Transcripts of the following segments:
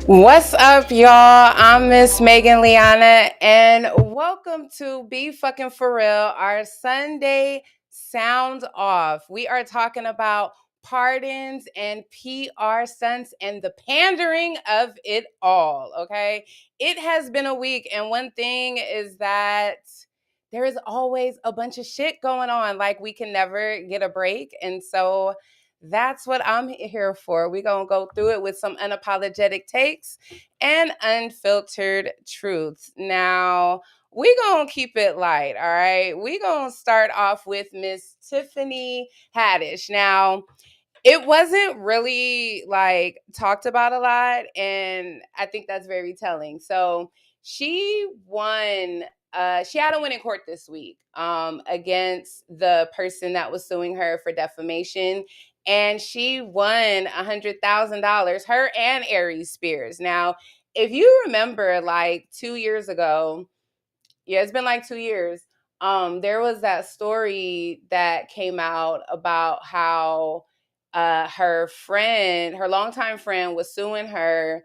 What's up, y'all? I'm Miss Megan Liana, and welcome to Be Fck'n For Real, our Sunday sound off. We are talking about pardons and PR stunts and the pandering of it all, okay? It has been a week, and one thing is that there is always a bunch of shit going on. Like, we can never get a break, and so that's what I'm here for. We're going to go through it with some unapologetic takes and unfiltered truths. Now, we're going to keep it light, all right? We're going to start off with Miss Tiffany Haddish. Now, it wasn't really like talked about a lot, and I think that's very telling. So, she won she had a win in court this week against the person that was suing her for defamation, and she won $100,000. Her and Aries Spears. Now, if you remember, like 2 years ago, yeah, it's been like 2 years. There was that story that came out about how her friend, her longtime friend, was suing her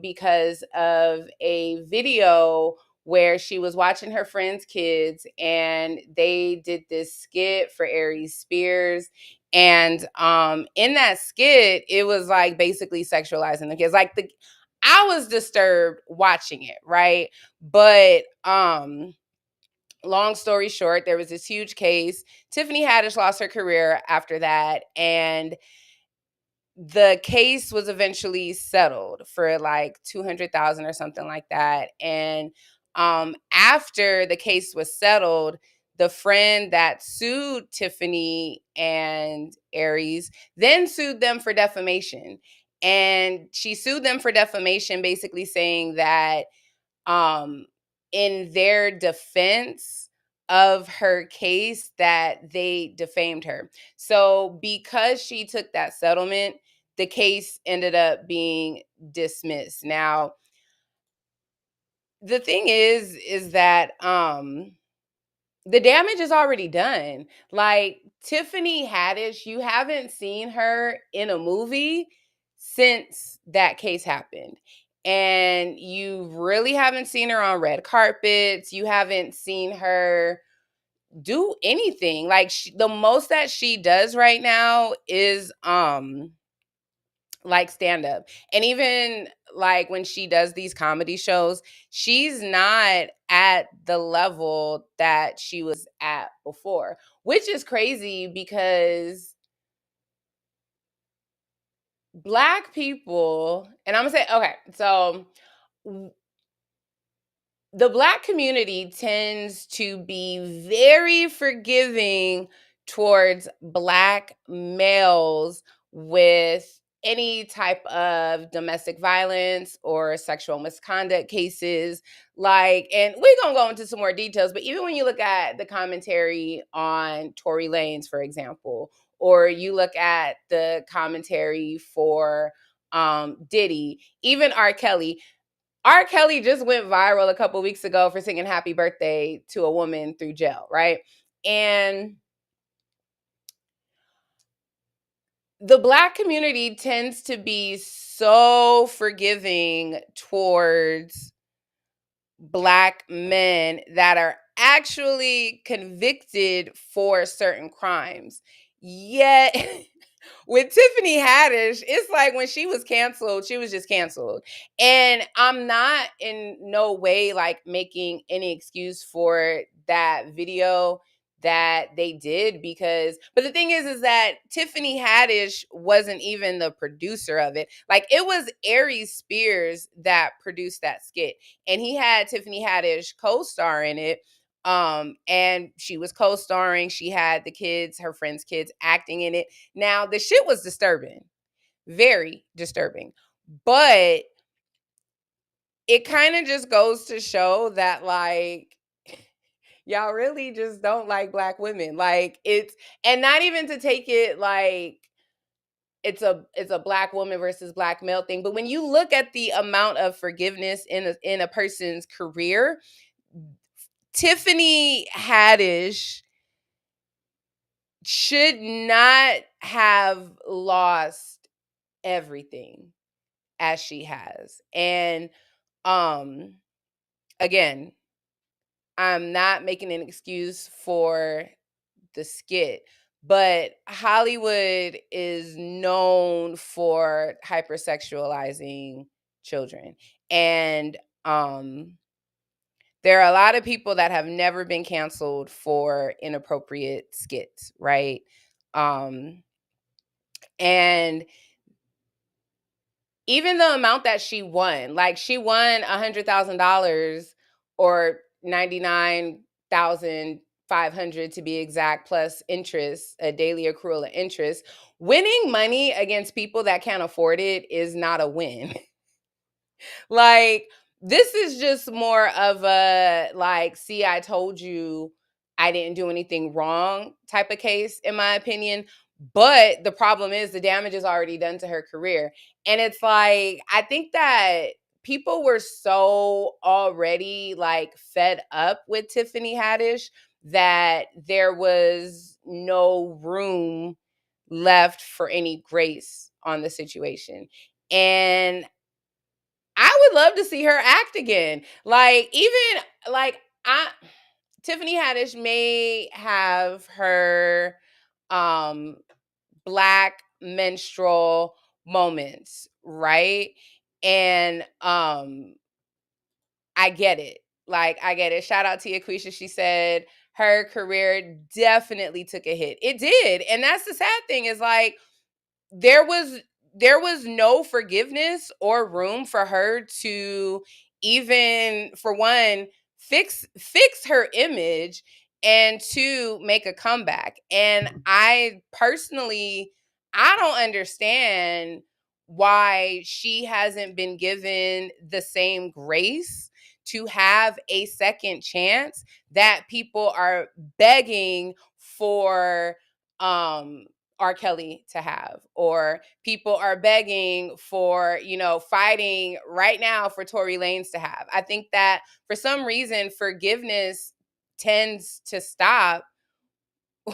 because of a video where she was watching her friend's kids, and they did this skit for Aries Spears. And in that skit, it was like basically sexualizing the kids. Like, I was disturbed watching it, right? But long story short, there was this huge case. Tiffany Haddish lost her career after that, and the case was eventually settled for like 200,000 or something like that. And after the case was settled, the friend that sued Tiffany and Aries then sued them for defamation. And she sued them for defamation, basically saying that um in their defense of her case, that they defamed her. So because she took that settlement, the case ended up being dismissed. Now, the thing is that the damage is already done. Like, Tiffany Haddish, you haven't seen her in a movie since that case happened. And you really haven't seen her on red carpets. You haven't seen her do anything. Like, the most that she does right now is like stand up. And even like when she does these comedy shows, she's not at the level that she was at before, which is crazy because Black people, and I'm gonna say, okay, so the Black community tends to be very forgiving towards Black males with any type of domestic violence or sexual misconduct cases. Like, and we're gonna go into some more details, but even when you look at the commentary on Tory Lanez, for example, or you look at the commentary for Diddy, even R. Kelly, R. Kelly just went viral a couple weeks ago for singing happy birthday to a woman through jail, right? And the Black community tends to be so forgiving towards Black men that are actually convicted for certain crimes. Yet, with Tiffany Haddish, it's like when she was canceled, she was just canceled. And I'm not in no way like making any excuse for that video that they did, because but the thing is that Tiffany Haddish wasn't even the producer of it. Like, it was Aries Spears that produced that skit, and he had Tiffany Haddish co-star in it. And she was co-starring, she had the kids, her friends' kids, acting in it. Now, the shit was disturbing, very disturbing, but it kind of just goes to show that, like, y'all really just don't like Black women. Like, it's, and not even to take it like it's a Black woman versus Black male thing, but when you look at the amount of forgiveness in a person's career, Tiffany Haddish should not have lost everything as she has. And again, I'm not making an excuse for the skit, but Hollywood is known for hypersexualizing children. And there are a lot of people that have never been canceled for inappropriate skits, right? And even the amount that she won, like she won $100,000 or 99,500 to be exact, plus interest, a daily accrual of interest. Winning money against people that can't afford it is not a win. Like, this is just more of a, like, see, I told you I didn't do anything wrong type of case, in my opinion. But the problem is the damage is already done to her career. And it's like, I think that people were so already like fed up with Tiffany Haddish that there was no room left for any grace on the situation. And I would love to see her act again. Like, even like Tiffany Haddish may have her um black menstrual moments, right? And I get it. Like, I get it. Shout out to Yaquisha. She said her career definitely took a hit. It did. And that's the sad thing, is like, there was no forgiveness or room for her to even, for one, fix her image, and two, make a comeback. And I personally, I don't understand why she hasn't been given the same grace to have a second chance that people are begging for R. Kelly to have, or people are begging for, fighting right now for Tory Lanez to have. I think that for some reason, forgiveness tends to stop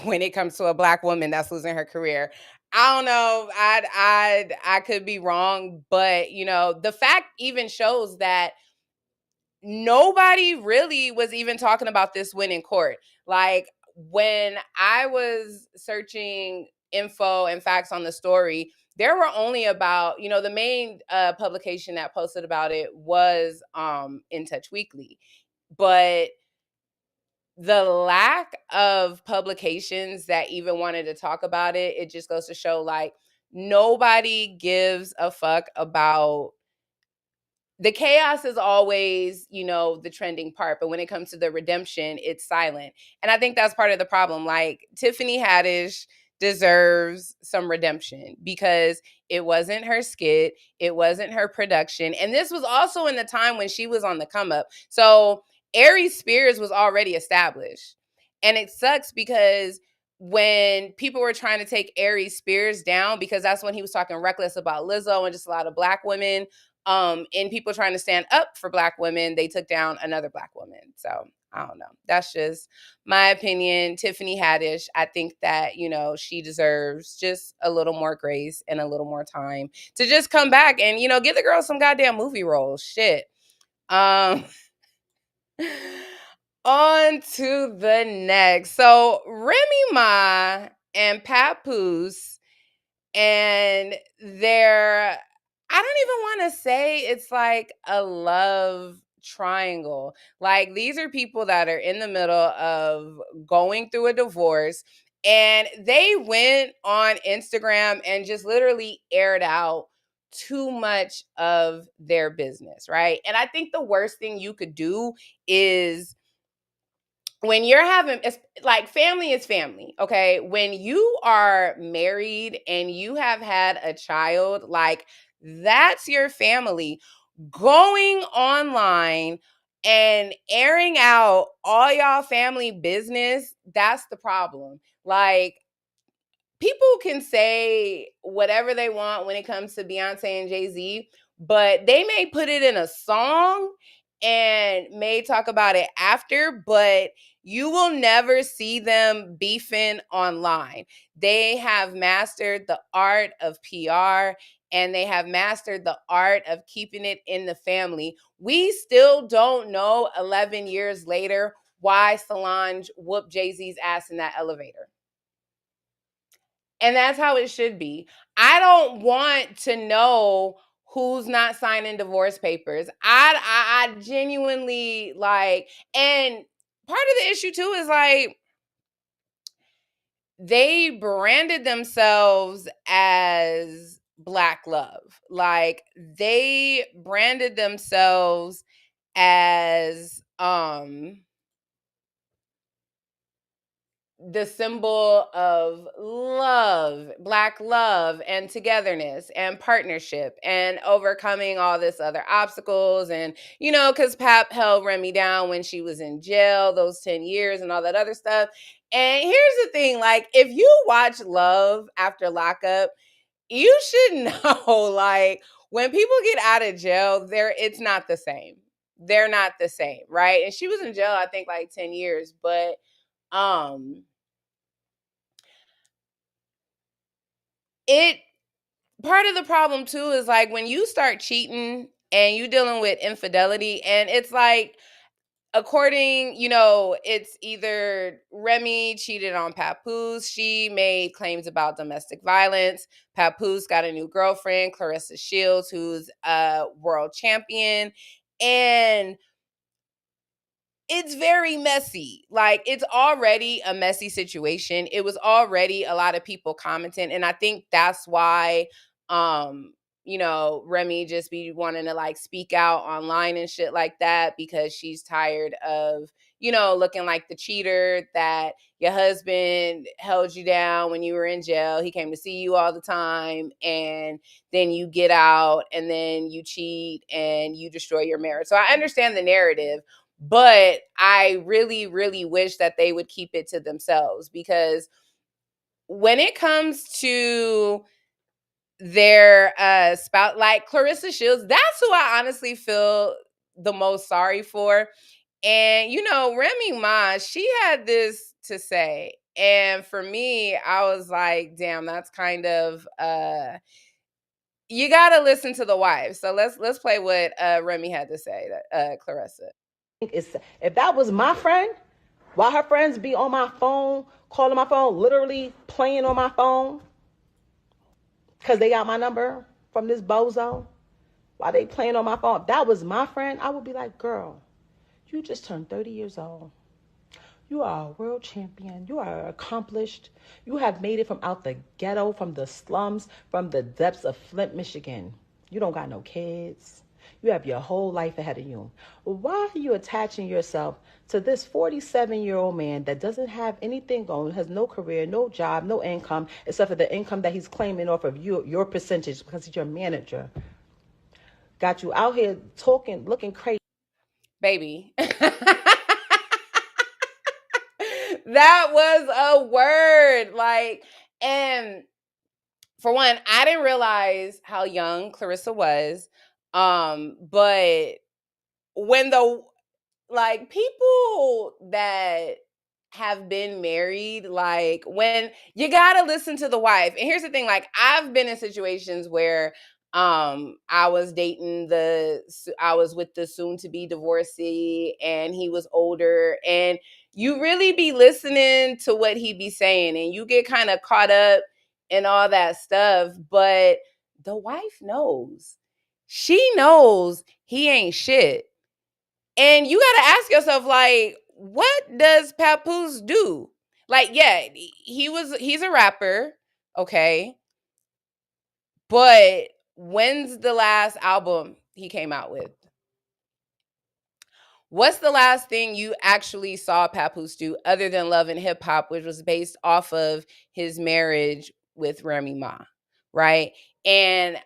when it comes to a black woman that's losing her career. I don't know. I could be wrong, but the fact even shows that nobody really was even talking about this win in court. Like, when I was searching info and facts on the story, there were only about, the main publication that posted about it was In Touch Weekly. But the lack of publications that even wanted to talk about it, it just goes to show, like, nobody gives a fuck about the chaos. Is always, the trending part, but when it comes to the redemption, it's silent. And I think that's part of the problem. Like, Tiffany Haddish deserves some redemption because it wasn't her skit, it wasn't her production, and this was also in the time when she was on the come up. So Aries Spears was already established. And it sucks because when people were trying to take Aries Spears down, because that's when he was talking reckless about Lizzo and just a lot of black women, and people trying to stand up for black women, they took down another black woman. So I don't know. That's just my opinion. Tiffany Haddish, I think that, she deserves just a little more grace and a little more time to just come back and, give the girl some goddamn movie roles. Shit. On to the next. So Remy Ma and Papoose, and they're, I don't even want to say it's like a love triangle. Like, these are people that are in the middle of going through a divorce, and they went on Instagram and just literally aired out too much of their business, right? And I think the worst thing you could do is, when you're having, it's like, family is family, okay? When you are married and you have had a child, like, that's your family. Going online and airing out all y'all family business, that's the problem. Like, people can say whatever they want when it comes to Beyonce and Jay-Z, but they may put it in a song and may talk about it after, but you will never see them beefing online. They have mastered the art of PR, and they have mastered the art of keeping it in the family. We still don't know 11 years later why Solange whooped Jay-Z's ass in that elevator. And that's how it should be. I don't want to know who's not signing divorce papers. I genuinely like, and part of the issue too is like, they branded themselves as Black love. Like, they branded themselves as the symbol of love, Black love, and togetherness and partnership and overcoming all this other obstacles. And, because Pap held Remy down when she was in jail, those 10 years and all that other stuff. And here's the thing, like, if you watch Love after lockup, you should know, like, when people get out of jail, it's not the same. They're not the same, right? And she was in jail, I think, like 10 years, but it part of the problem too is like when you start cheating and you dealing with infidelity, and it's like, according, it's either Remy cheated on Papoose. She made claims about domestic violence. Papoose got a new girlfriend, Clarissa Shields, who's a world champion. And it's very messy. Like, it's already a messy situation. It was already a lot of people commenting. And I think that's why, Remy just be wanting to like speak out online and shit like that, because she's tired of, looking like the cheater that your husband held you down when you were in jail. He came to see you all the time. And then you get out and then you cheat and you destroy your marriage. So I understand the narrative. But I really, really wish that they would keep it to themselves, because when it comes to their spout, like Clarissa Shields, that's who I honestly feel the most sorry for. And Remy Ma, she had this to say. And for me, I was like, damn, that's kind of you gotta listen to the wife. So let's play what Remy had to say, Clarissa. If that was my friend, while her friends be on my phone, calling my phone, literally playing on my phone, because they got my number from this bozo, while they playing on my phone, if that was my friend, I would be like, girl, you just turned 30 years old. You are a world champion. You are accomplished. You have made it from out the ghetto, from the slums, from the depths of Flint, Michigan. You don't got no kids. You have your whole life ahead of you. Why are you attaching yourself to this 47-year-old man that doesn't have anything going, has no career, no job, no income, except for the income that he's claiming off of your percentage because he's your manager? Got you out here talking, looking crazy. Baby. That was a word. Like, and for one, I didn't realize how young Clarissa was. But when the like people that have been married, like, when you gotta listen to the wife. And here's the thing, like, I've been in situations where I was with the soon to be divorcee, and he was older, and you really be listening to what he be saying, and you get kind of caught up in all that stuff. But the wife knows. She knows he ain't shit. And you got to ask yourself, like, what does Papoose do? Like, yeah, he's a rapper, okay? But when's the last album he came out with? What's the last thing you actually saw Papoose do other than Love and Hip Hop, which was based off of his marriage with Remy Ma, right? And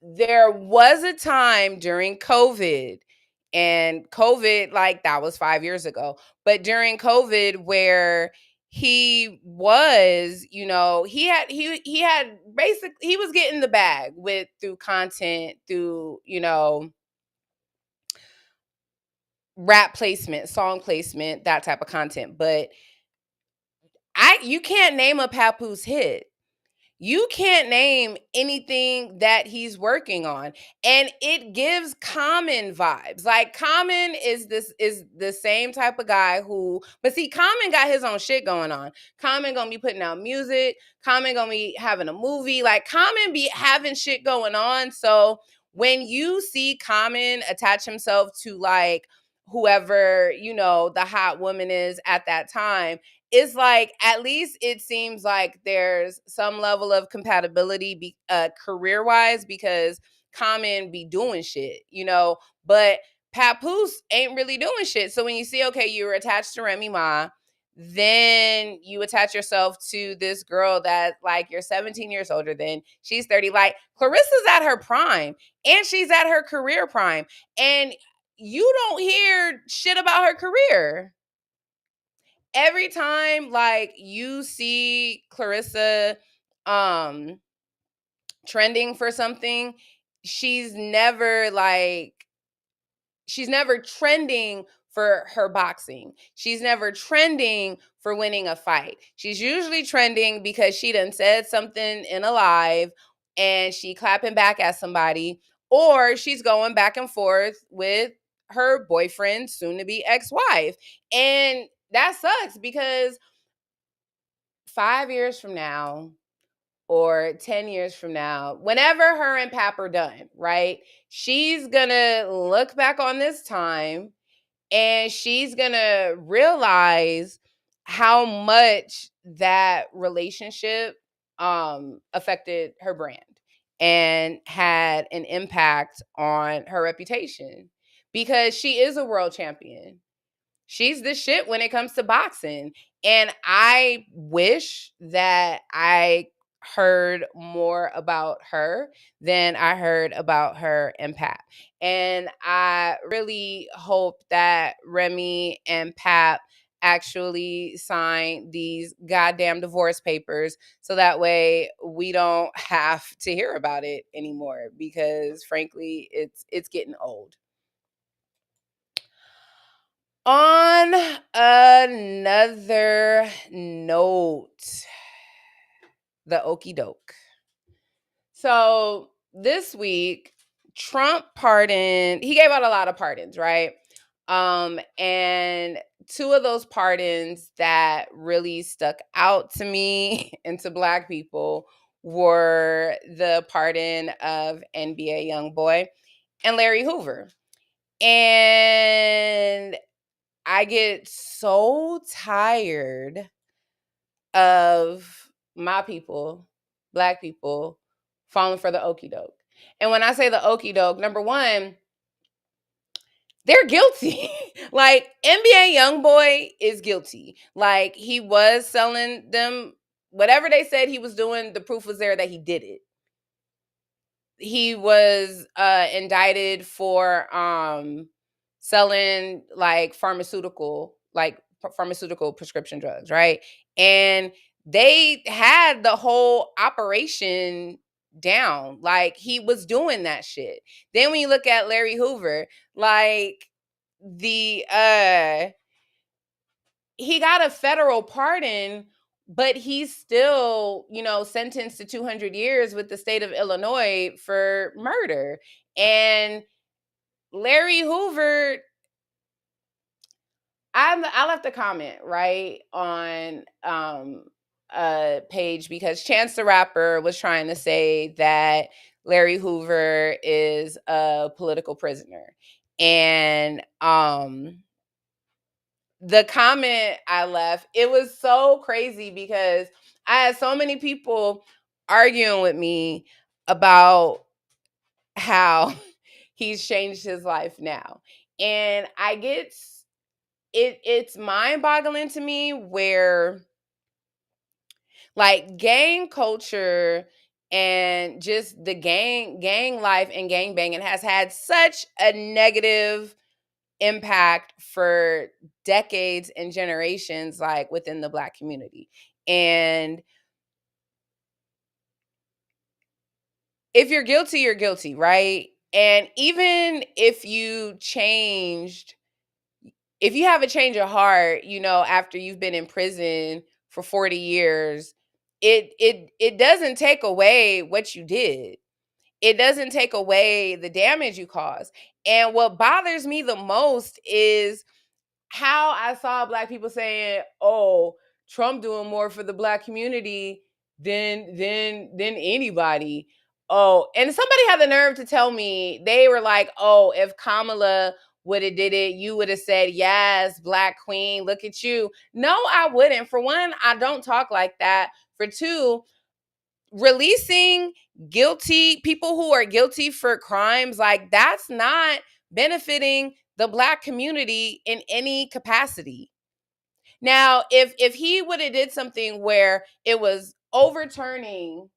there was a time during COVID, and COVID, like, that was 5 years ago, but during COVID, where he was, he had basically, he was getting the bag through content, through, rap placement, song placement, that type of content. But you can't name a Papoose hit. You can't name anything that he's working on. And it gives Common vibes. Like Common is the same type of guy who, but see, Common got his own shit going on. Common gonna be putting out music. Common gonna be having a movie. Like Common be having shit going on. So when you see Common attach himself to like whoever, the hot woman is at that time, it's like at least it seems like there's some level of compatibility career wise, because Common be doing shit, but Papoose ain't really doing shit. So when you see, okay, you were attached to Remy Ma, then you attach yourself to this girl that like you're 17 years older than, she's 30. Like Clarissa's at her prime and she's at her career prime, and you don't hear shit about her career. Every time like you see Clarissa trending for something, she's never trending for her boxing. She's never trending for winning a fight. She's usually trending because she done said something in a live and she clapping back at somebody, or she's going back and forth with her boyfriend, soon to be ex-wife. And that sucks because 5 years from now or 10 years from now, whenever her and Pap are done, right? She's gonna look back on this time and she's gonna realize how much that relationship affected her brand and had an impact on her reputation, because she is a world champion. She's the shit when it comes to boxing. And I wish that I heard more about her than I heard about her and Pap. And I really hope that Remy and Pap actually sign these goddamn divorce papers so that way we don't have to hear about it anymore, because frankly it's getting old. On another note, the okey doke. So this week, Trump pardoned, he gave out a lot of pardons, right? And two of those pardons that really stuck out to me and to Black people were the pardon of NBA YoungBoy and Larry Hoover. And I get so tired of my people, Black people, falling for the okey doke. And when I say the okey doke, number one, they're guilty. Like NBA YoungBoy is guilty. Like he was selling them whatever they said he was doing. The proof was there that he did it. He was indicted for selling like pharmaceutical prescription drugs, right? And they had the whole operation down. Like he was doing that shit. Then when you look at Larry Hoover, like the he got a federal pardon, but he's still, sentenced to 200 years with the state of Illinois for murder. And Larry Hoover, I left a comment right on a page because Chance the Rapper was trying to say that Larry Hoover is a political prisoner. And the comment I left, it was so crazy because I had so many people arguing with me about how he's changed his life now. And I get it's mind-boggling to me where like gang culture and just the gang life and gang banging has had such a negative impact for decades and generations, like within the Black community. And if you're guilty, you're guilty, right? And even if you have a change of heart, after you've been in prison for 40 years, it doesn't take away what you did. It doesn't take away the damage you caused. And what bothers me the most is how I saw Black people saying, "Oh, Trump doing more for the Black community than anybody." Oh, and somebody had the nerve to tell me, they were like, "Oh, if Kamala would have did it, you would have said, yes, Black queen, look at you." No, I wouldn't. For one, I don't talk like that. For two, releasing guilty people who are guilty for crimes, like, that's not benefiting the Black community in any capacity. Now, if he would have did something where it was overturning,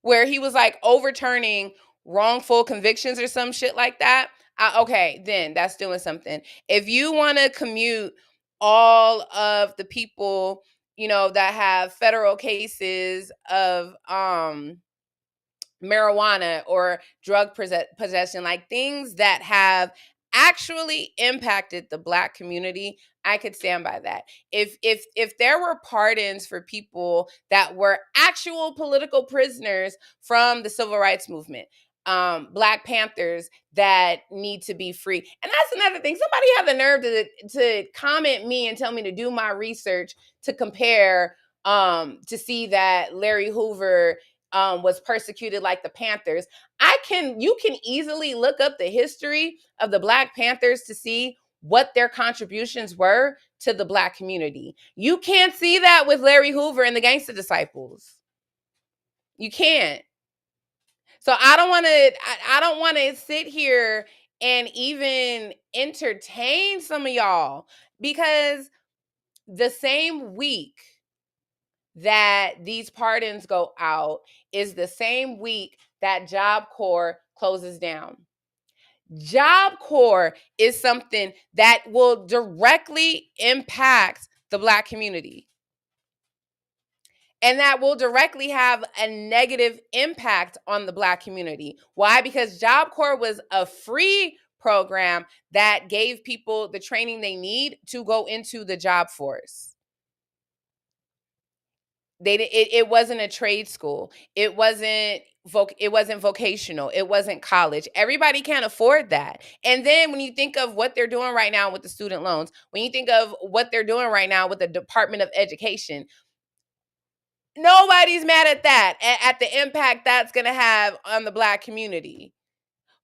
where he was like overturning wrongful convictions or some shit like that, okay, then that's doing something. If you want to commute all of the people, that have federal cases of marijuana or drug possession, like things that have actually impacted the Black community, I could stand by that. If there were pardons for people that were actual political prisoners from the civil rights movement, Black Panthers that need to be free. And that's another thing. Somebody had the nerve to comment me and tell me to do my research to compare, to see that Larry Hoover was persecuted like the Panthers. You can easily look up the history of the Black Panthers to see what their contributions were to the Black community. You can't see that with Larry Hoover and the Gangsta Disciples. You can't. So I don't want to sit here and even entertain some of y'all, because the same week that these pardons go out is the same week that Job Corps closes down. Job Corps is something that will directly impact the Black community. And that will directly have a negative impact on the Black community. Why? Because Job Corps was a free program that gave people the training they need to go into the job force. It wasn't a trade school. It wasn't vocational. It wasn't college. Everybody can't afford that. And then when you think of what they're doing right now with the student loans, when you think of what they're doing right now with the Department of Education, nobody's mad at that, at the impact that's going to have on the Black community.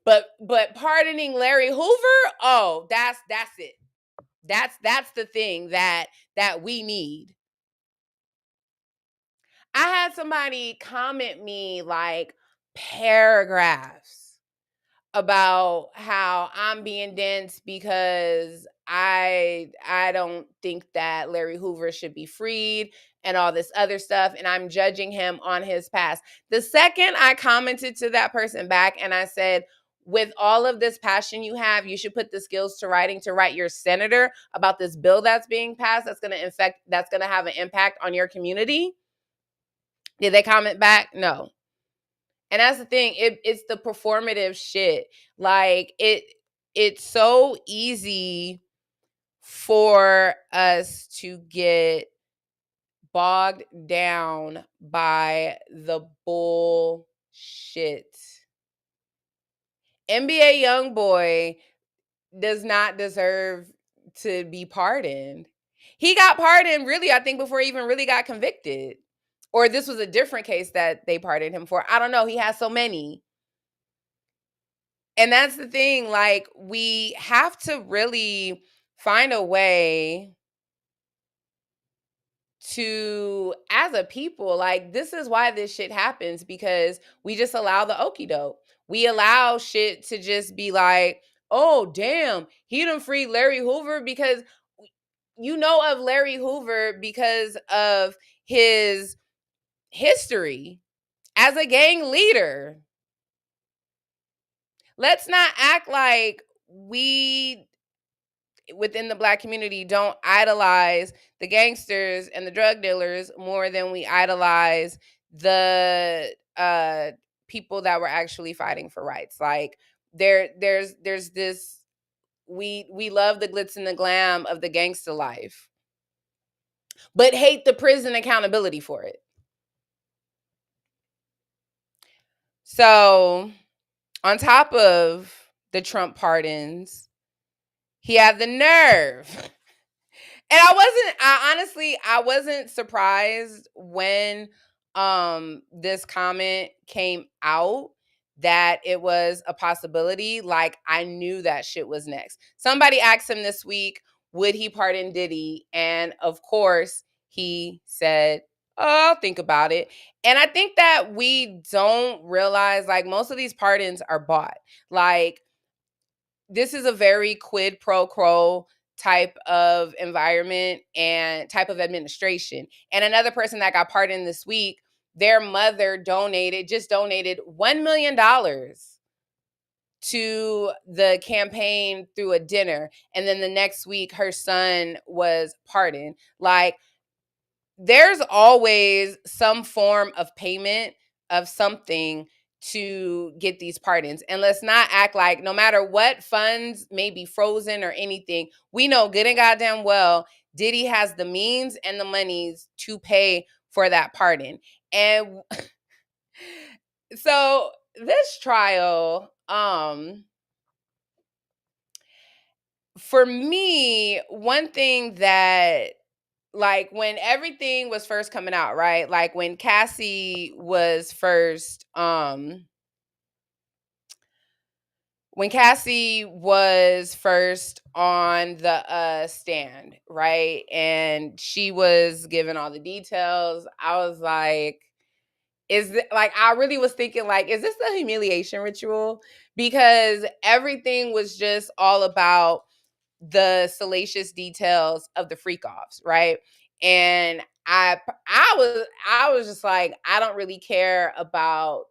But pardoning Larry Hoover, oh, that's it. That's the thing that we need. I had somebody comment me like paragraphs about how I'm being dense because I don't think that Larry Hoover should be freed and all this other stuff, and I'm judging him on his past. The second I commented to that person back and I said, with all of this passion you have, you should put the skills to write your senator about this bill that's being passed that's going to have an impact on your community. Did they comment back? No. And that's the thing. It's the performative shit. Like, it's so easy for us to get bogged down by the bullshit. NBA YoungBoy does not deserve to be pardoned. He got pardoned, really, I think, before he even really got convicted. Or this was a different case that they pardoned him for. I don't know. He has so many. And that's the thing. Like, we have to really find a way to, as a people, like, this is why this shit happens, because we just allow the okie doke. We allow shit to just be like, oh, damn, he done freed Larry Hoover, because you know of Larry Hoover because of his history as a gang leader. Let's not act like we within the Black community don't idolize the gangsters and the drug dealers more than we idolize the people that were actually fighting for rights. Like, there's this, we love the glitz and the glam of the gangster life. but hate the prison accountability for it. So, on top of the Trump pardons, he had the nerve. And I wasn't surprised when this comment came out that it was a possibility. Like, I knew that shit was next. Somebody asked him this week, would he pardon Diddy? And of course, he said, oh, I'll think about it. And I think that we don't realize, like, most of these pardons are bought. Like, this is a very quid pro quo type of environment and type of administration. And another person that got pardoned this week, their mother donated $1 million to the campaign through a dinner. And then the next week, her son was pardoned. Like, there's always some form of payment of something to get these pardons. And let's not act like no matter what funds may be frozen or anything, we know good and goddamn well Diddy has the means and the monies to pay for that pardon. And so this trial, for me, one thing that, like, when everything was first coming out, right? Like when Cassie was first on the stand, right? And she was given all the details. I was like, I really was thinking, like, is this the humiliation ritual? Because everything was just all about the salacious details of the freak offs, right? And I was just like, I don't really care about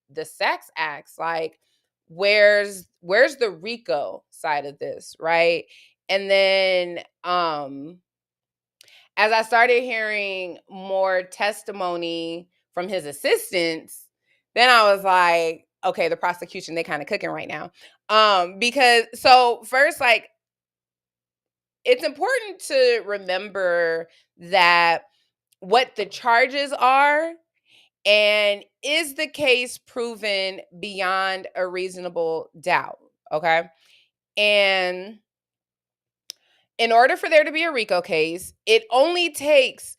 the sex acts. Like, where's the RICO side of this, right? And then as I started hearing more testimony from his assistants, then I was like, okay, the prosecution, they kind of cooking right now. Because so first, like, it's important to remember that what the charges are, and is the case proven beyond a reasonable doubt, okay? And in order for there to be a RICO case, it only takes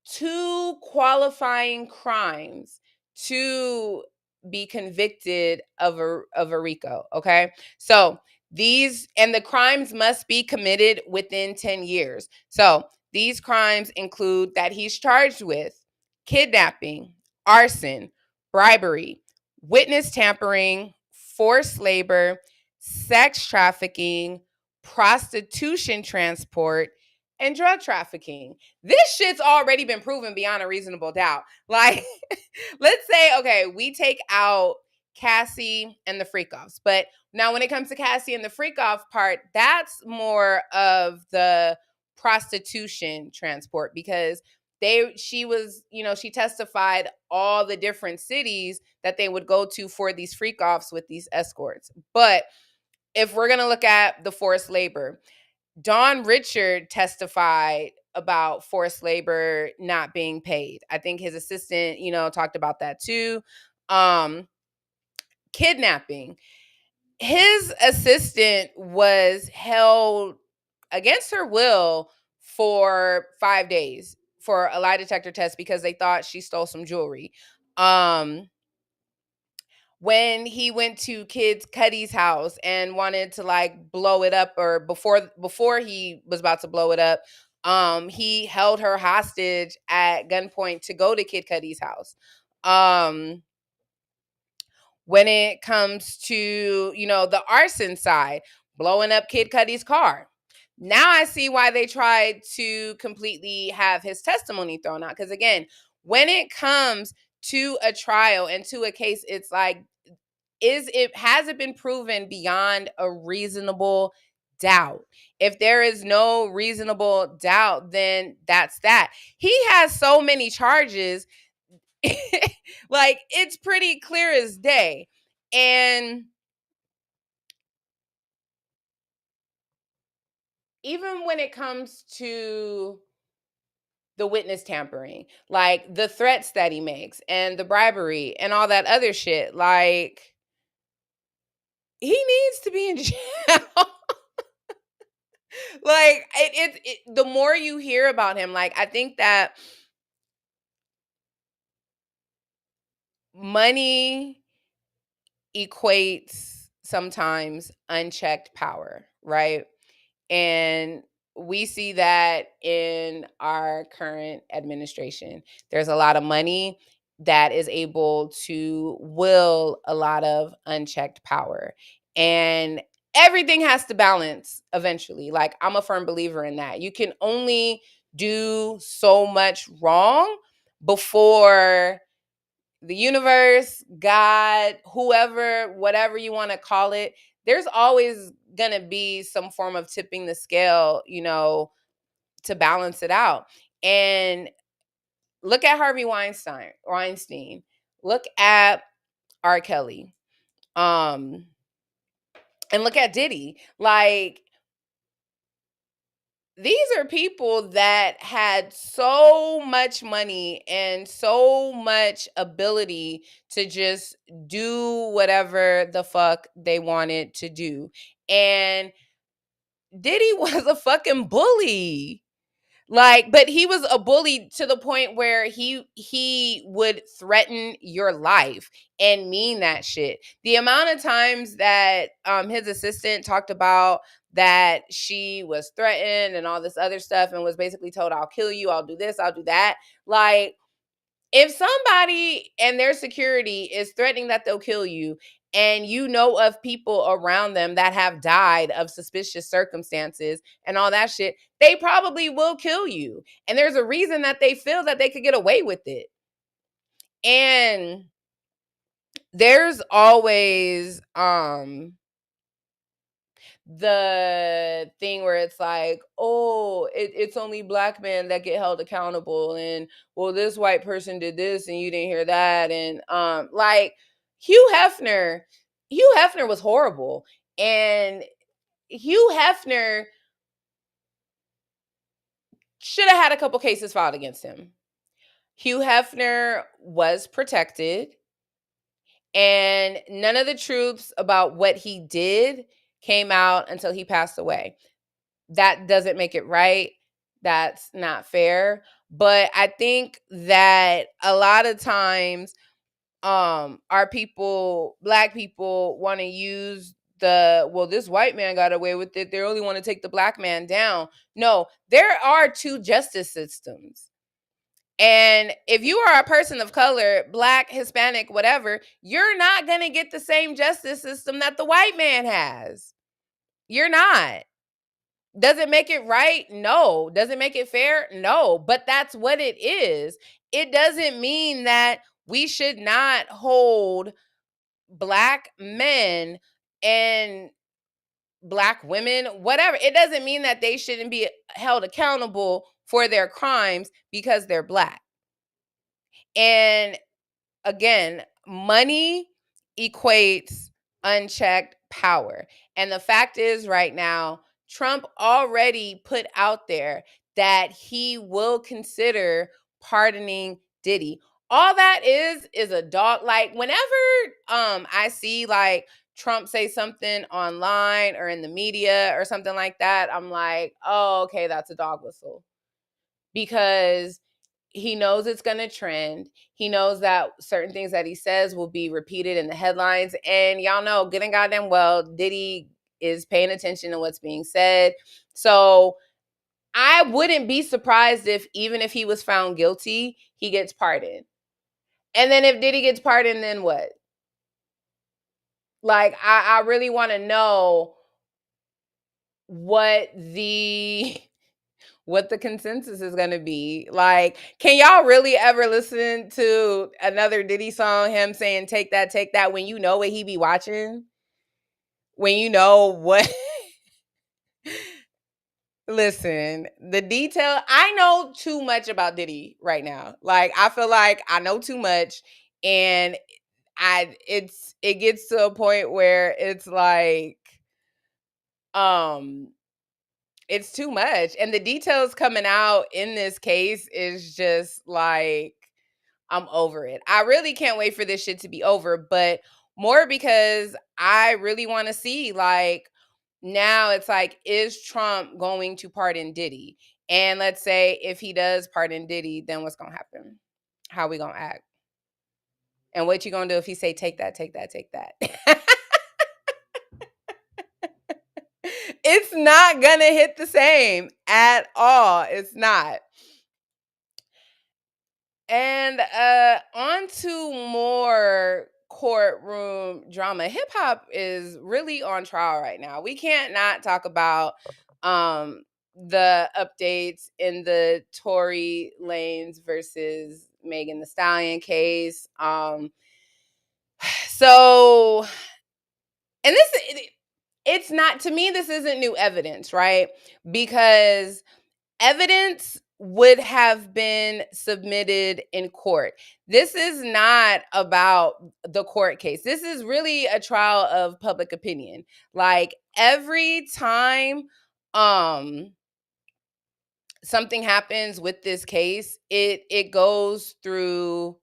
two qualifying crimes to be convicted of a RICO, okay? So, the crimes must be committed within 10 years. So, these crimes include that he's charged with kidnapping, arson, bribery, witness tampering, forced labor, sex trafficking, prostitution transport, and drug trafficking. This shit's already been proven beyond a reasonable doubt. Like, let's say, okay, we take out Cassie and the freak offs. But now when it comes to Cassie and the freak off part, that's more of the prostitution transport, because she testified all the different cities that they would go to for these freak offs with these escorts. But if we're going to look at the forced labor, Don Richard testified about forced labor not being paid. I think his assistant, talked about that too. Kidnapping. His assistant was held against her will for 5 days for a lie detector test because they thought she stole some jewelry. When he went to Kid Cudi's house and wanted to, like, blow it up, or before he was about to blow it up, he held her hostage at gunpoint to go to Kid Cudi's house. When it comes to, the arson side, blowing up Kid Cudi's car. Now I see why they tried to completely have his testimony thrown out. Because again, when it comes to a trial and to a case, it's like, has it been proven beyond a reasonable doubt? If there is no reasonable doubt, then that's that. He has so many charges. Like, it's pretty clear as day. And even when it comes to the witness tampering, like the threats that he makes and the bribery and all that other shit. Like, he needs to be in jail. Like, the more you hear about him, like, I think that money equates sometimes unchecked power, right? And we see that in our current administration. There's a lot of money that is able to will a lot of unchecked power. And everything has to balance eventually. Like, I'm a firm believer in that. You can only do so much wrong before the universe, God, whoever, whatever you want to call it, there's always going to be some form of tipping the scale, to balance it out. And look at Harvey Weinstein. Look at R. Kelly. And look at Diddy. Like, these are people that had so much money and so much ability to just do whatever the fuck they wanted to do. And Diddy was a fucking bully. Like, but he was a bully to the point where he would threaten your life and mean that shit. The amount of times that his assistant talked about that she was threatened and all this other stuff and was basically told, I'll kill you, I'll do this, I'll do that. Like, if somebody and their security is threatening that they'll kill you, and you know of people around them that have died of suspicious circumstances and all that shit, they probably will kill you. And there's a reason that they feel that they could get away with it. And there's always the thing where it's like, oh, it's only black men that get held accountable, and well, this white person did this and you didn't hear that. And like, Hugh Hefner was horrible. And Hugh Hefner should have had a couple cases filed against him. Hugh Hefner was protected, and none of the truths about what he did came out until he passed away. That doesn't make it right. That's not fair. But I think that a lot of times our people, black people, want to use this white man got away with it, they only want to take the black man down. No, there are two justice systems. And if you are a person of color, black, Hispanic, whatever, you're not going to get the same justice system that the white man has. You're not. Does it make it right? No. Does it make it fair? No. But that's what it is. It doesn't mean that we should not hold black men and black women, whatever. It doesn't mean that they shouldn't be held accountable for their crimes because they're black. And again, money equates unchecked power. And the fact is, right now, Trump already put out there that he will consider pardoning Diddy. All that is a dog. Like, whenever I see like Trump say something online or in the media or something like that, I'm like, oh, okay, that's a dog whistle. Because he knows it's going to trend. He knows that certain things that he says will be repeated in the headlines. And y'all know, good and goddamn well, Diddy is paying attention to what's being said. So I wouldn't be surprised if, even if he was found guilty, he gets pardoned. And then if Diddy gets pardoned, then what? Like, I really want to know what the consensus is going to be. Like, can y'all really ever listen to another Diddy song, him saying take that, when you know what he be watching? When you know what listen, the detail, I know too much about Diddy right now. Like, I feel like I know too much, and it gets to a point where it's like It's too much. And the details coming out in this case is just like, I'm over it. I really can't wait for this shit to be over, but more because I really want to see, like, now it's like, is Trump going to pardon Diddy? And let's say if he does pardon Diddy, then what's going to happen? How we going to act? And what you going to do if he say, take that, take that, take that? It's not going to hit the same at all. It's not. And on to more courtroom drama. Hip hop is really on trial right now. We can't not talk about the updates in the Tory Lanez versus Megan the Stallion case. So, and it's not, to me, this isn't new evidence, right? Because evidence would have been submitted in court. This is not about the court case. This is really a trial of public opinion. Like, every time something happens with this case, it goes through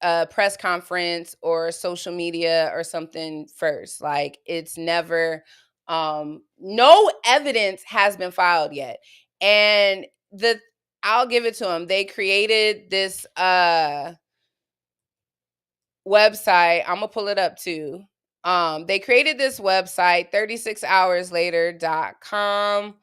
a press conference or social media or something first. Like, it's never no evidence has been filed yet. And the I'll give it to them. They created this website. I'm gonna pull it up too. They created this website, 36hourslater.com,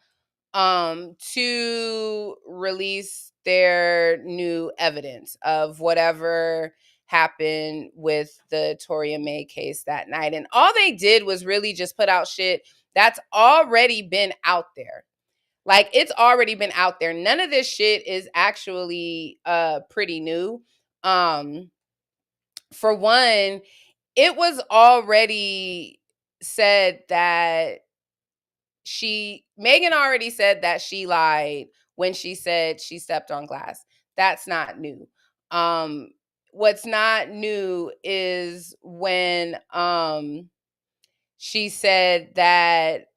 to release their new evidence of whatever happened with the Tory and May case that night. And all they did was really just put out shit that's already been out there. Like, it's already been out there. None of this shit is actually pretty new. For one, it was already said that Megan already said that she lied when she said she stepped on glass. That's not new. What's not new is when she said that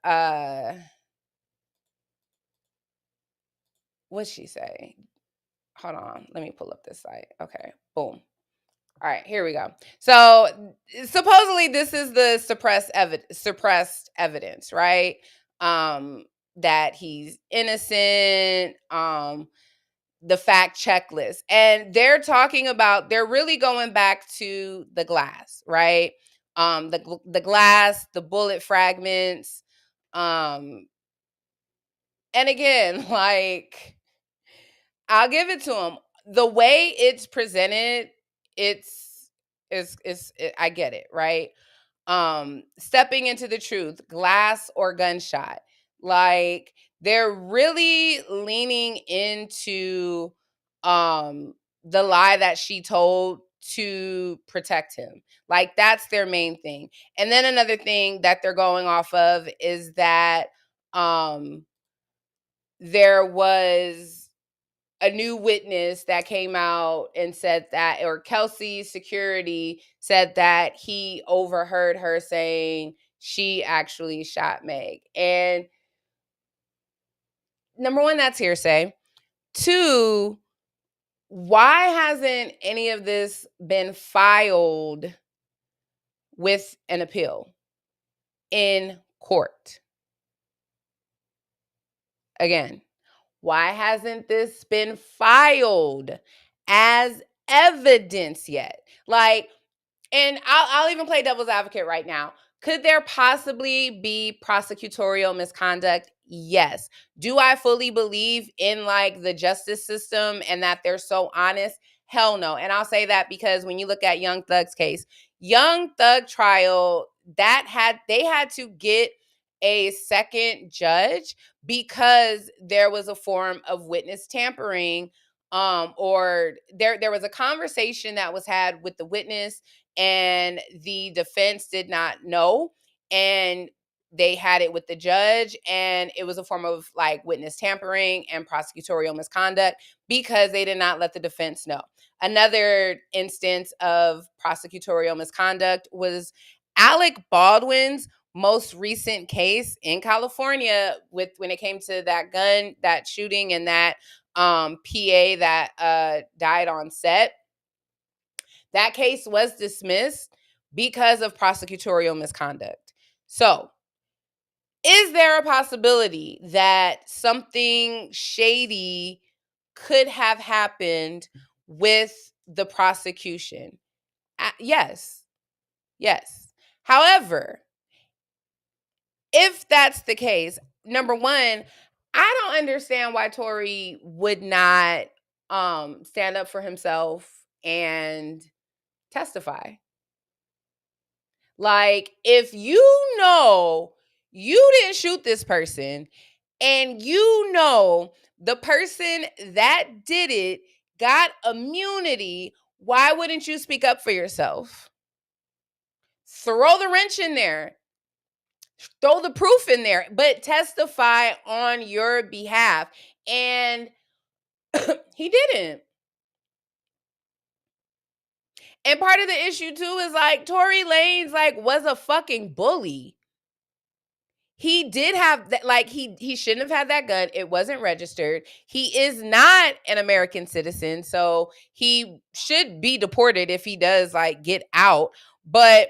what'd she say? Hold on, let me pull up this site. Okay, boom. All right, here we go. So supposedly this is the suppressed evidence, right? That he's innocent, the fact checklist. And they're really going back to the glass, right? The glass, the bullet fragments. And again, like, I'll give it to him. The way it's presented, I get it, right? Stepping into the truth, glass or gunshot. Like, they're really leaning into the lie that she told to protect him. Like, that's their main thing. And then another thing that they're going off of is that there was a new witness that came out and said that, or Kelsey's security said that he overheard her saying she actually shot Meg. And number one, that's hearsay. Two, why hasn't any of this been filed with an appeal in court? Again, why hasn't this been filed as evidence yet? Like, and I'll even play devil's advocate right now. Could there possibly be prosecutorial misconduct? Yes. Do I fully believe in, like, the justice system and that they're so honest? Hell no. And I'll say that because when you look at Young Thug's case, Young Thug trial, they had to get a second judge because there was a form of witness tampering, or there was a conversation that was had with the witness and the defense did not know, and they had it with the judge, and it was a form of, like, witness tampering and prosecutorial misconduct because they did not let the defense know. Another instance of prosecutorial misconduct was Alec Baldwin's most recent case in California with when it came to that shooting and that PA that died on set. That case was dismissed because of prosecutorial misconduct. So, is there a possibility that something shady could have happened with the prosecution? Yes. Yes. However, if that's the case, number one, I don't understand why Tory would not stand up for himself and testify. Like, if you know you didn't shoot this person and you know the person that did it got immunity, why wouldn't you speak up for yourself? Throw the wrench in there. Throw the proof in there, but testify on your behalf. And he didn't. And part of the issue too is like Tory Lanez was a fucking bully. He did have that, he shouldn't have had that gun. It wasn't registered. He is not an American citizen, so he should be deported if he does get out. But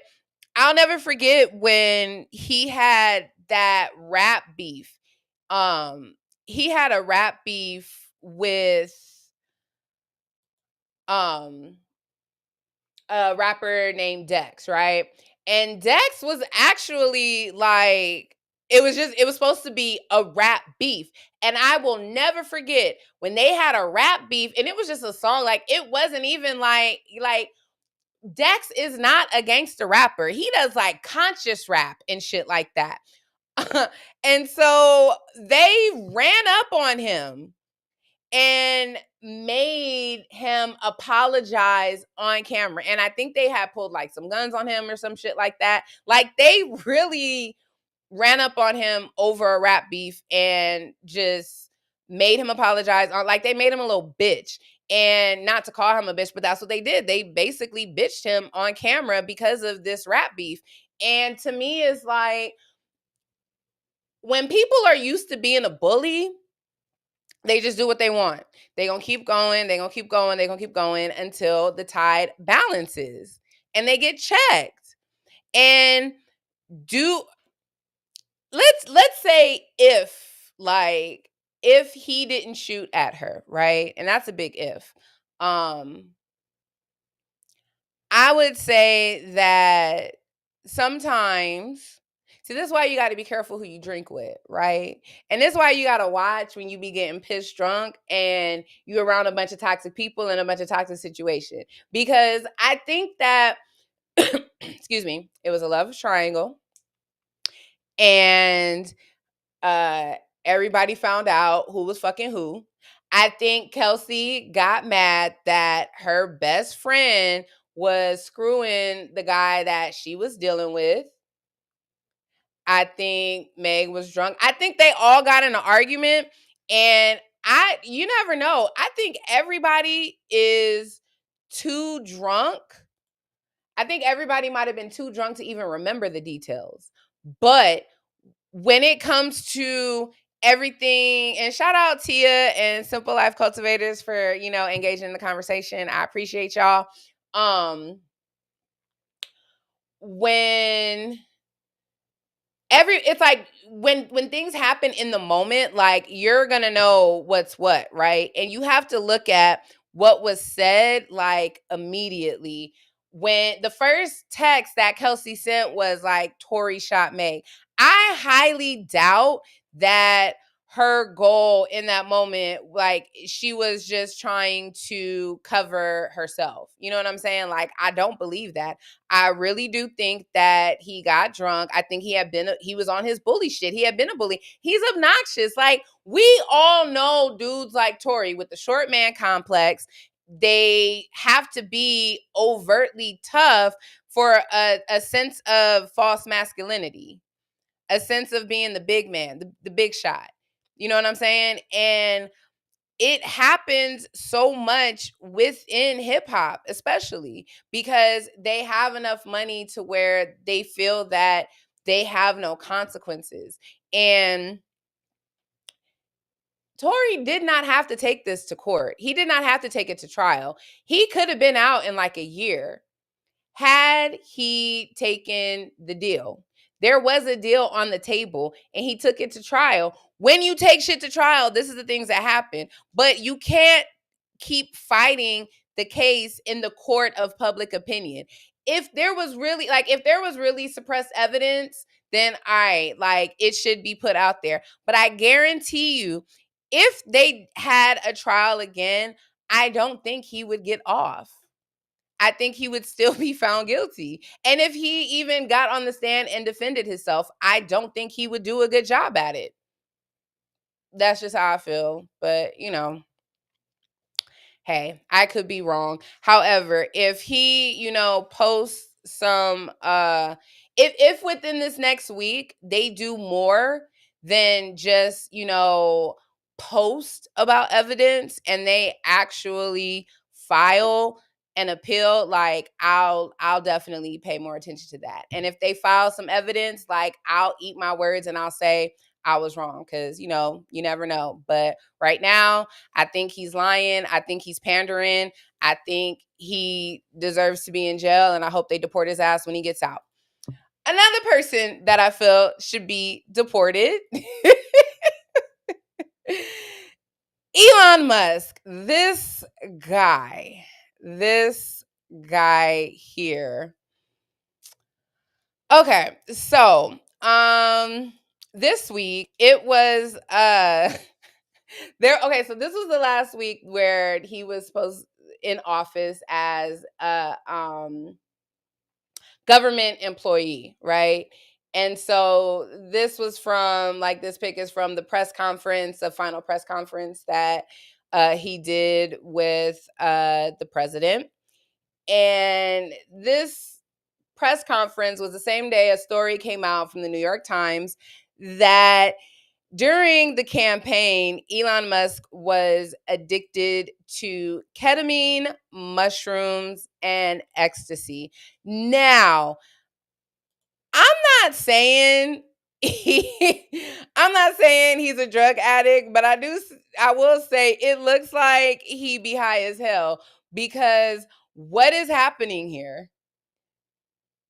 I'll never forget when he had that rap beef. He had a rap beef with a rapper named Dex, right? And Dex was actually it was supposed to be a rap beef. And I will never forget when they had a rap beef and it was just a song. It wasn't even like Dex is not a gangster rapper. He does conscious rap and shit like that. And so they ran up on him and made him apologize on camera. And I think they had pulled some guns on him or some shit like that. They really ran up on him over a rap beef and just made him apologize. They made him a little bitch. And not to call him a bitch, but that's what they did. They basically bitched him on camera because of this rap beef. And to me, it's when people are used to being a bully, they just do what they want. They gonna keep going. They gonna keep going. They gonna keep going until the tide balances and they get checked. And do let's say if he didn't shoot at her, right? And that's a big if. I would say that sometimes, see, this is why you got to be careful who you drink with, right? And this is why you got to watch when you be getting pissed drunk and you around a bunch of toxic people in a bunch of toxic situation. Because I think that, excuse me, it was a love triangle. And everybody found out who was fucking who. I think Kelsey got mad that her best friend was screwing the guy that she was dealing with. I think Meg was drunk. I think they all got in an argument, and you never know. I think everybody is too drunk. I think everybody might have been too drunk to even remember the details. But when it comes to everything, and shout out Tia and Simple Life Cultivators for, engaging in the conversation. I appreciate y'all. When it's when things happen in the moment, you're gonna know what's what, right? And you have to look at what was said immediately. When the first text that Kelsey sent was Tory shot Meg, I highly doubt that her goal in that moment, she was just trying to cover herself. You know what I'm saying? I don't believe that. I really do think that he got drunk. I think he was on his bully shit. He had been a bully. He's obnoxious. We all know dudes like Tory with the short man complex. They have to be overtly tough for a sense of false masculinity, a sense of being the big man, the big shot. You know what I'm saying? And it happens so much within hip hop, especially because they have enough money to where they feel that they have no consequences. And Tory did not have to take this to court. He did not have to take it to trial. He could have been out in like a year had he taken the deal. There was a deal on the table and he took it to trial. When you take shit to trial, this is the things that happen. But you can't keep fighting the case in the court of public opinion. If there was really suppressed evidence, then it should be put out there. But I guarantee you, if they had a trial again, I don't think he would get off. I think he would still be found guilty. And if he even got on the stand and defended himself, I don't think he would do a good job at it. That's just how I feel. But, hey, I could be wrong. However, if he, posts some if within this next week they do more than just, post about evidence and they actually file an appeal, like I'll definitely pay more attention to that. And if they file some evidence, like I'll eat my words and I'll say I was wrong, because you never know. But right now, I think he's lying. I think he's pandering. I think he deserves to be in jail, and I hope they deport his ass when he gets out. Another person that I feel should be deported, Elon Musk. This guy here. Okay, so this week it was okay, so this was the last week where he was supposed in office as a government employee, right? And so this was this pic is from the press conference, the final press conference that he did with the president. And this press conference was the same day a story came out from the New York Times that during the campaign, Elon Musk was addicted to ketamine, mushrooms, and ecstasy. Now, I'm not saying I'm not saying he's a drug addict, but I will say it looks like he be high as hell, because what is happening here?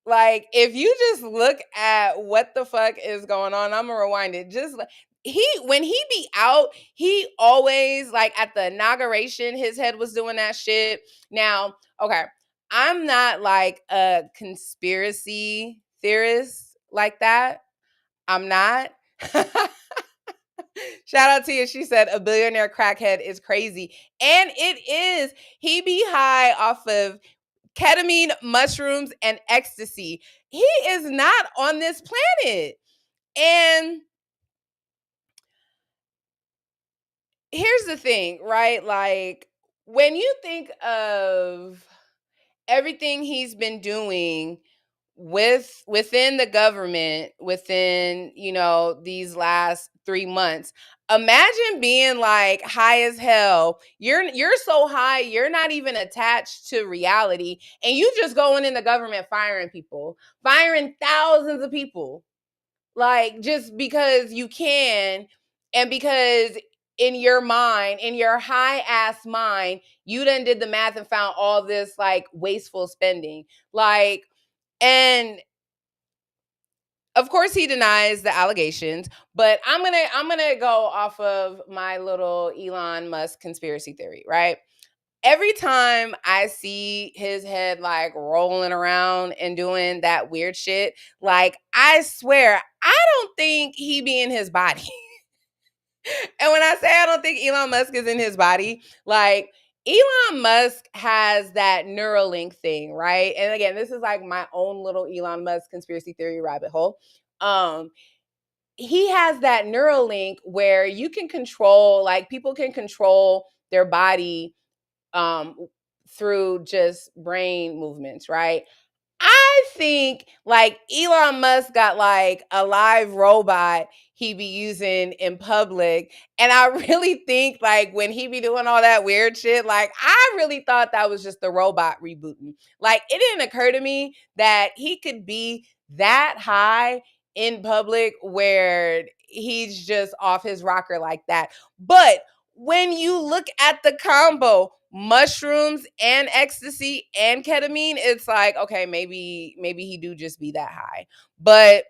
Like, if you just look at what the fuck is going on, I'm gonna rewind it. When he be out, he always, like, at the inauguration, his head was doing that shit. Now, okay, I'm not like a conspiracy theorist like that. I'm not. Shout out to you. She said a billionaire crackhead is crazy. And it is. He be high off of ketamine, mushrooms, and ecstasy. He is not on this planet. And here's the thing, right? Like, when you think of everything he's been doing within the government within these last 3 months, imagine being like high as hell. You're so high, you're not even attached to reality, and you just going in the government firing people, firing thousands of people, like, just because you can, and because in your mind, in your high ass mind, you done did the math and found all this like wasteful spending. Like, and of course he denies the allegations, but I'm gonna go off of my little Elon Musk conspiracy theory, right? Every time I see his head like rolling around and doing that weird shit, like, I swear, I don't think he be in his body. And when I say I don't think Elon Musk is in his body, like, Elon Musk has that Neuralink thing, right? And again, this is like my own little Elon Musk conspiracy theory rabbit hole. He has that Neuralink where you can control, like, people can control their body through just brain movements, right? I think like Elon Musk got like a live robot he be using in public. And I really think like when he be doing all that weird shit, like, I really thought that was just the robot rebooting. Like, it didn't occur to me that he could be that high in public where he's just off his rocker like that. But when you look at the combo, mushrooms and ecstasy and ketamine, it's like, okay, maybe he do just be that high. But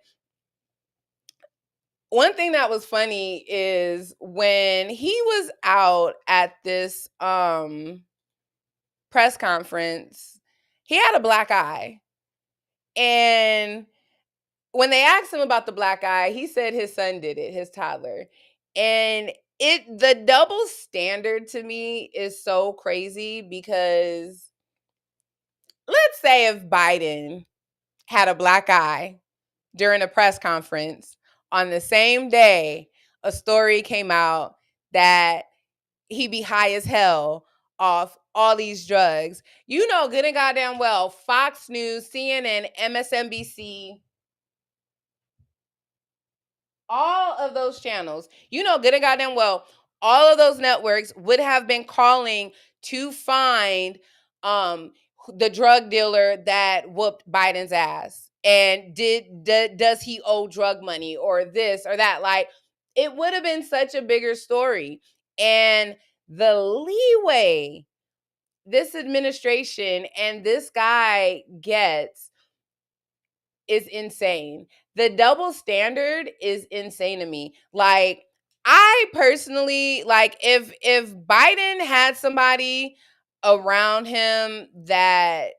one thing that was funny is when he was out at this press conference, he had a black eye. And when they asked him about the black eye, he said his son did it, his toddler. And the double standard to me is so crazy because let's say if Biden had a black eye during a press conference, on the same day a story came out that he be high as hell off all these drugs. You know good and goddamn well Fox News, CNN, MSNBC, all of those channels, you know good and goddamn well all of those networks would have been calling to find the drug dealer that whooped Biden's ass. And does he owe drug money or this or that? Like, it would have been such a bigger story. And the leeway this administration and this guy gets is insane. The double standard is insane to me. Like, I personally, like, if Biden had somebody around him that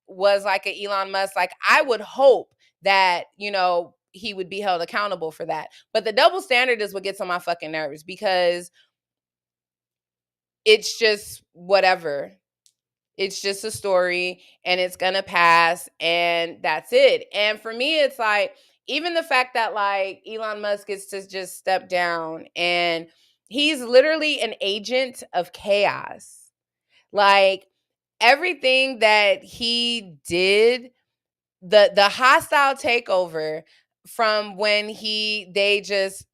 was like an Elon Musk, like, I would hope that, you know, he would be held accountable for that. But the double standard is what gets on my fucking nerves because it's just whatever. It's just a story and it's gonna pass and that's it. And for me, it's like, even the fact that like Elon Musk gets to just step down and he's literally an agent of chaos. Like, everything that he did, the hostile takeover from when they just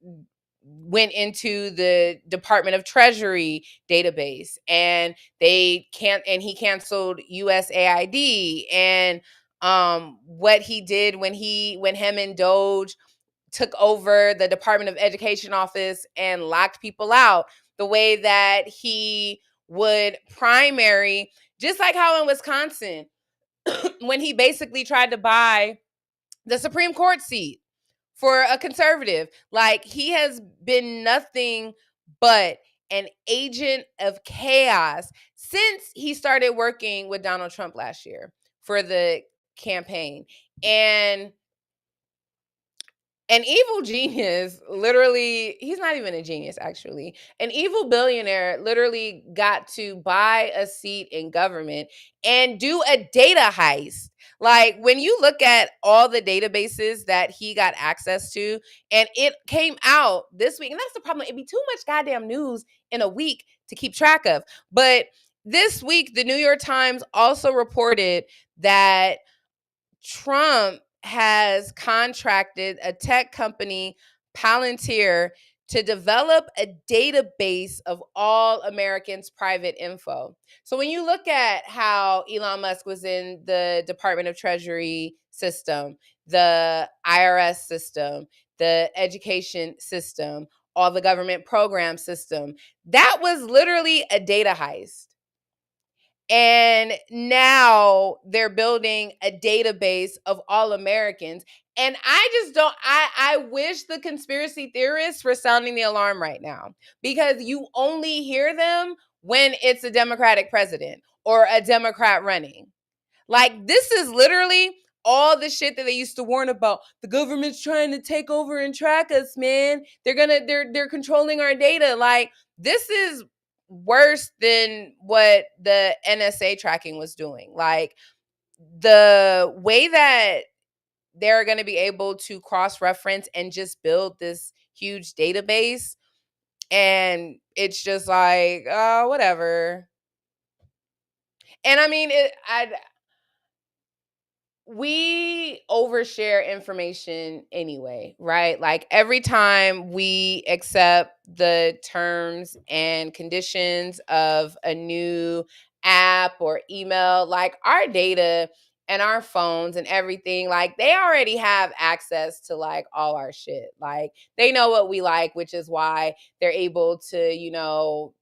went into the Department of Treasury database and he canceled USAID, and what he did when him and Doge took over the Department of Education office and locked people out, the way that he would primary, just like how in Wisconsin when he basically tried to buy the Supreme Court seat for a conservative. Like, he has been nothing but an agent of chaos since he started working with Donald Trump last year for the campaign. And an evil genius, literally, he's not even a genius, actually. An evil billionaire literally got to buy a seat in government and do a data heist. Like, when you look at all the databases that he got access to, and it came out this week, and that's the problem. It'd be too much goddamn news in a week to keep track of. But this week, the New York Times also reported that Trump has contracted a tech company, Palantir, to develop a database of all Americans' private info. So when you look at how Elon Musk was in the Department of Treasury system, the IRS system, the education system, all the government program system, that was literally a data heist. And now they're building a database of all Americans. And I just don't, I wish the conspiracy theorists were sounding the alarm right now, because you only hear them when it's a Democratic president or a Democrat running. Like, this is literally all the shit that they used to warn about. The government's trying to take over and track us, man. They're controlling our data. Like, this is worse than what the NSA tracking was doing. Like, the way that they're going to be able to cross-reference and just build this huge database, and it's just like, whatever. And I mean, we overshare information anyway, right? Like, every time we accept the terms and conditions of a new app or email, like, our data and our phones and everything, like they already have access to like all our shit. Like they know what we like, which is why they're able to,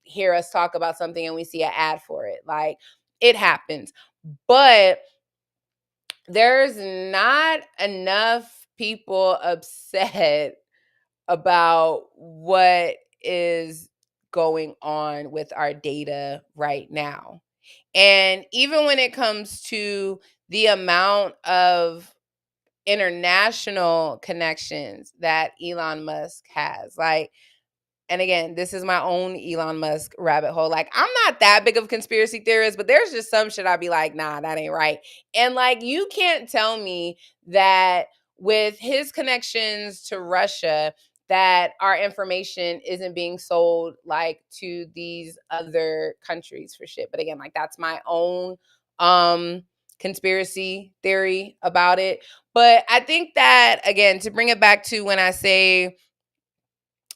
hear us talk about something and we see an ad for it. Like it happens. But there's not enough people upset about what is going on with our data right now. And even when it comes to the amount of international connections that Elon Musk has, like, and again, this is my own Elon Musk rabbit hole. Like, I'm not that big of a conspiracy theorist, but there's just some shit I'd be like, nah, that ain't right. And like, you can't tell me that with his connections to Russia, that our information isn't being sold like to these other countries for shit. But again, like that's my own conspiracy theory about it. But I think that, again, to bring it back to when I say,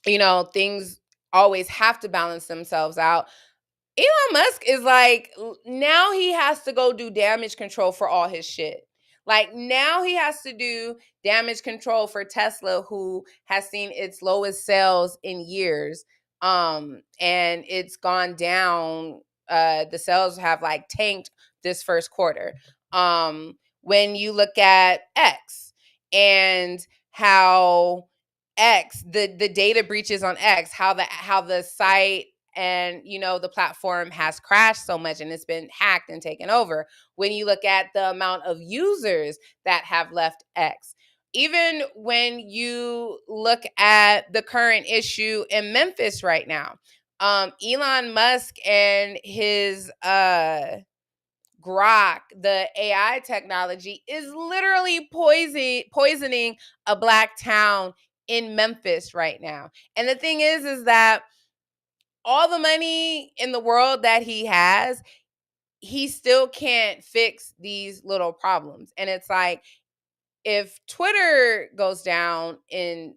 things always have to balance themselves out. Elon Musk is like, now he has to go do damage control for all his shit. Like now he has to do damage control for Tesla, who has seen its lowest sales in years. And it's gone down. The sales have like tanked this first quarter. When you look at X and how the data breaches on X, how the site and the platform has crashed so much and it's been hacked and taken over. When you look at the amount of users that have left X, even when you look at the current issue in Memphis right now, Elon Musk and his Grok, the AI technology, is literally poisoning a black town in Memphis right now. And the thing is that all the money in the world that he has, he still can't fix these little problems. And it's like, if Twitter goes down in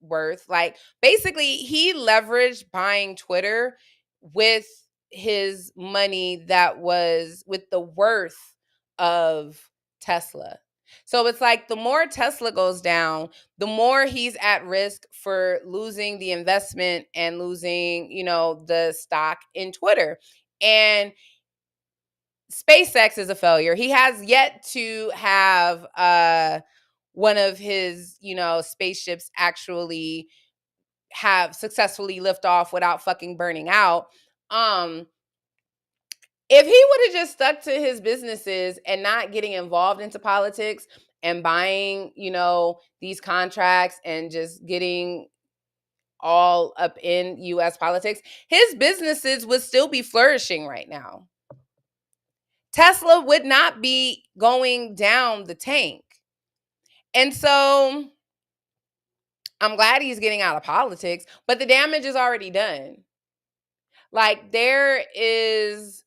worth, like basically he leveraged buying Twitter with his money that was with the worth of Tesla. So it's like the more Tesla goes down, the more he's at risk for losing the investment and losing, the stock in Twitter. And SpaceX is a failure. He has yet to have one of his, spaceships actually have successfully lift off without fucking burning out. If he would have just stuck to his businesses and not getting involved into politics and buying, these contracts and just getting all up in US politics, his businesses would still be flourishing right now. Tesla would not be going down the tank. And so I'm glad he's getting out of politics, but the damage is already done. Like there is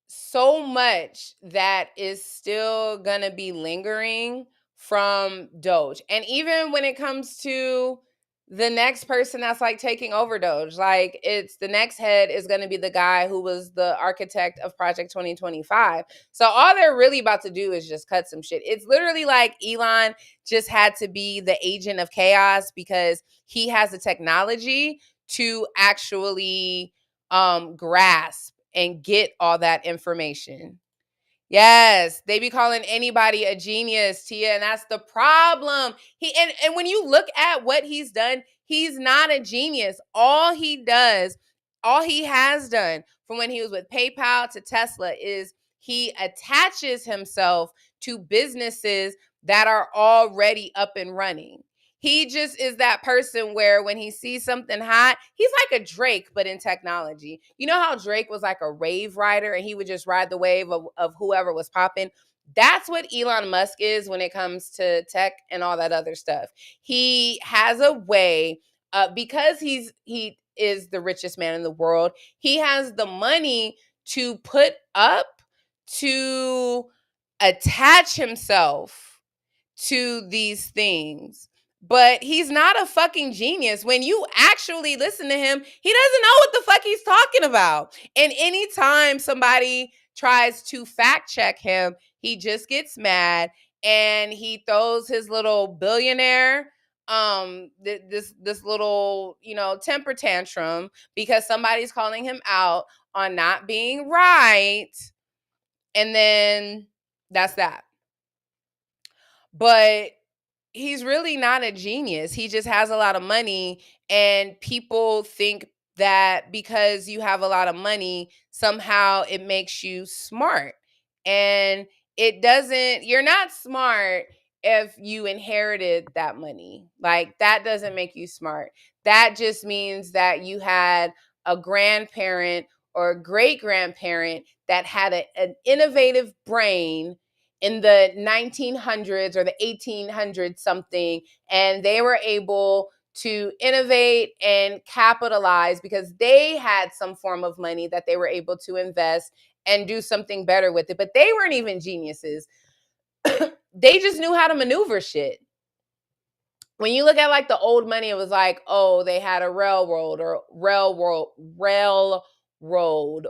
so much that is still gonna be lingering from Doge. And even when it comes to the next person that's like taking over Doge, like it's the next head is going to be the guy who was the architect of Project 2025. So all they're really about to do is just cut some shit. It's literally like Elon just had to be the agent of chaos because he has the technology to actually grasp and get all that information. Yes, they be calling anybody a genius, Tia, and that's the problem. And when you look at what he's done, he's not a genius. All he has done from when he was with PayPal to Tesla is he attaches himself to businesses that are already up and running. He just is that person where when he sees something hot, he's like a Drake, but in technology. You know how Drake was like a rave rider and he would just ride the wave of whoever was popping? That's what Elon Musk is when it comes to tech and all that other stuff. He has a way, because he is the richest man in the world, he has the money to put up, to attach himself to these things. But he's not a fucking genius. When you actually listen to him, he doesn't know what the fuck he's talking about. And anytime somebody tries to fact check him, he just gets mad and he throws his little billionaire this little, temper tantrum because somebody's calling him out on not being right, and then that's that. But he's really not a genius. He just has a lot of money, and people think that because you have a lot of money, somehow it makes you smart. And it doesn't. You're not smart if you inherited that money. Like, that doesn't make you smart. That just means that you had a grandparent or a great grandparent that had an innovative brain in the 1900s or the 1800s something, and they were able to innovate and capitalize because they had some form of money that they were able to invest and do something better with it. But they weren't even geniuses. They just knew how to maneuver shit. When you look at like the old money, it was like, oh, they had a railroad,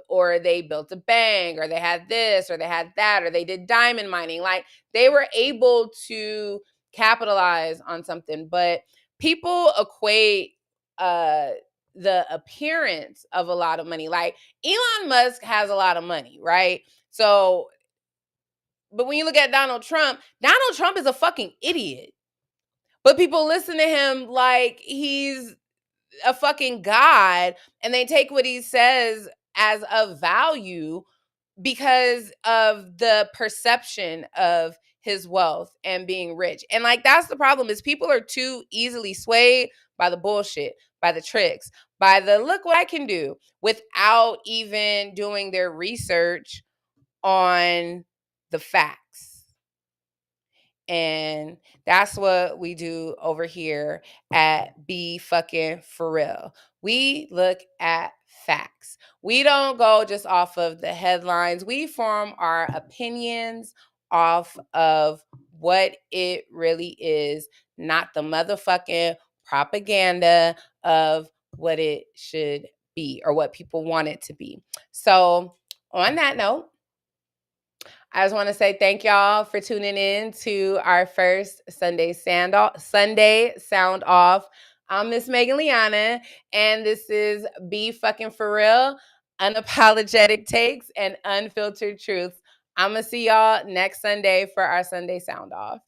or they built a bank, or they had this, or they had that, or they did diamond mining. Like, they were able to capitalize on something. But people equate the appearance of a lot of money. Like, Elon Musk has a lot of money, right? So, but when you look at Donald Trump is a fucking idiot. But people listen to him like he's a fucking god, and they take what he says as of value because of the perception of his wealth and being rich. And like, that's the problem, is people are too easily swayed by the bullshit, by the tricks, by the look what I can do, without even doing their research on the facts. And that's what we do over here at Be Fck'n For Real. We look at facts. We don't go just off of the headlines. We form our opinions off of what it really is, not the motherfucking propaganda of what it should be or what people want it to be. So, on that note, I just want to say thank y'all for tuning in to our first Sunday Sound Off. I'm Miss Megan Liana, and this is Be Fck'n For Real, unapologetic takes and unfiltered truths. I'm going to see y'all next Sunday for our Sunday Sound Off.